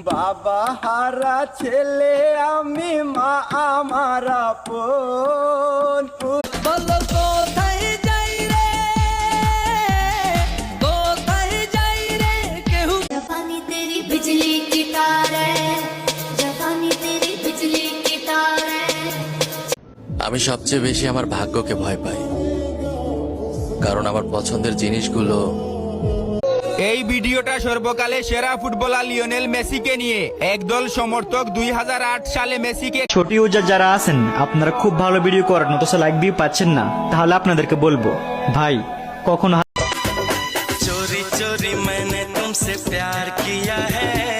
বাবা হারা ছেলে আমি, মা আমার আপন। বলো কোথায় যাই রে, কোথায় যাই রে কেহু। जवानी तेरी बिजली की तार है, जवानी तेरी बिजली की तार है। আমি সবচেয়ে বেশি আমার ভাগ্যকে ভয় পাই, কারণ আমার পছন্দের জিনিসগুলো। এই ভিডিওটা সর্বকালে সেরা ফুটবলার লিওনেল মেসিকে নিয়ে। একদল সমর্থক 2008 সালে মেসিকে। ছোট ইউজার যারা আছেন আপনারা খুব ভালো ভিডিও করেন, অথচ লাইক ভিউ পাচ্ছেন না, তাহলে আপনাদেরকে বলবো ভাই কখনো চোরি চোরি मैंने तुमसे प्यार किया है।